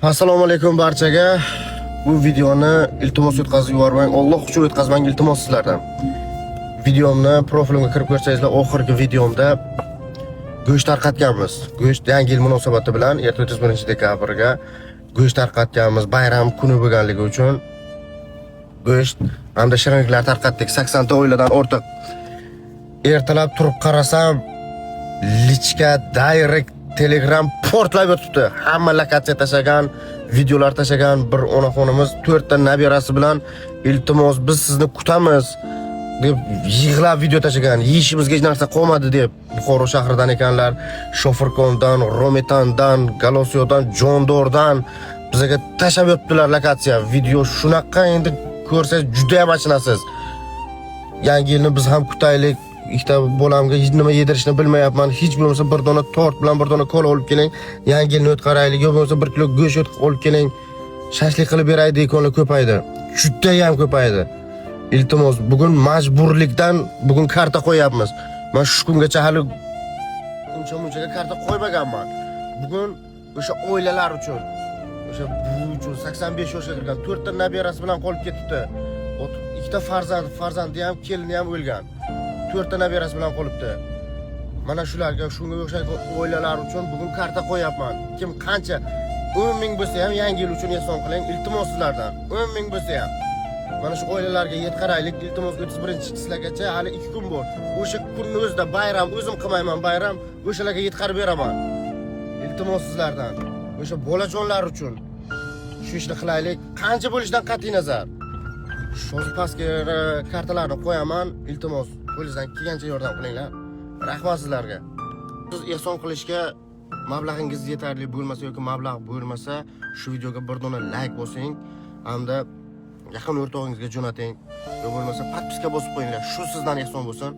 Assalomu alaykum barchaga. Bu videoni iltimos o'tkazib yubormang. Alloh uchun o'tkazmang iltimos sizlardan. Videomni profilimga kirib ko'rsangizlar, oxirgi videomda go'sht tarqatganmiz. Go'sht yangi yil munosabati bilan 31-dekabrga go'sht tarqatganmiz. Bayram kuni bo'lganligi uchun go'sht hamda shirinliklar tarqatdik. 80 ta oiladan ortiq. Ertalab turib qarasam, lichka direct Telegram portlab yotibdi. Hamma lokatsiya tashagan, videolar tashagan bir onaxonimiz 4 ta nabirasi bilan iltimos biz sizni kutamiz deb yig'lab video tashagan. Yeyishimizga hech narsa qolmadi deb Buxoro shahridan ekanlar, Shofirkondan, Rometandan, Galosiyodan, Jondordan bizga tashab yotdilar lokatsiya. Video shunaqa endi ko'rsangiz juda ham achinasiz. Yangi yilni biz ham kutaylik. İşte bolamga hech nima yedirishni bilmayapman. Hech bo'lmasa bir dona tort bilan bir dona kola olib keling. Yangi yilni o'tkazaylik. Yo bo'lmasa 1 kilo go'sht olib keling. Shashlik qilib beraylik, ko'ngli ko'paydi. Juda ham ko'paydi. Iltimos, bugun majburlikdan bugun karta qo'yapmiz. Men shu kungacha hali uncha-munchaga karta qo'ymaganman. Bugun o'sha oilalar uchun, o'sha bu uchun 85 yoshga kirgan 4 ta nabirasi bilan qolib ketibdi. 2 ta farzandi ham, kelini ham o'lgan. 4 ta nabirasi bilan qolibdi. Mana shularga, shunga o'xshagan oilalar uchun bugun karta qo'yapman. Kim qancha 10 ming bo'lsa ham yangi yil uchun ehson qiling, iltimos sizlardan. 10 ming bo'lsa ham. Mana shu oilalarga yetkazaylik, iltimos 31-chisigacha hali 2 kun bor. O'sha kunni o'zida bayram, o'zim qilmayman bayram, o'shalarga yetkazib beraman. Iltimos sizlardan. O'sha bolajonlar uchun shu ishni qilaylik. Qancha bo'lishidan qat'iy nazar. Hozir pastga kartalarni qo'yaman, iltimos qo'lingizdan kelgancha yordam qilinglar. Rahmat sizlarga. Siz ehson qilishga mablag'ingiz yetarli bo'lmasa yoki mablag' bo'lmasa, shu videoga bir dona like bosing hamda yaqin o'rtog'ingizga jo'nating. Yo bo'lmasa podpiska bosib qo'yinglar. Shu sizdan ehson bo'lsin.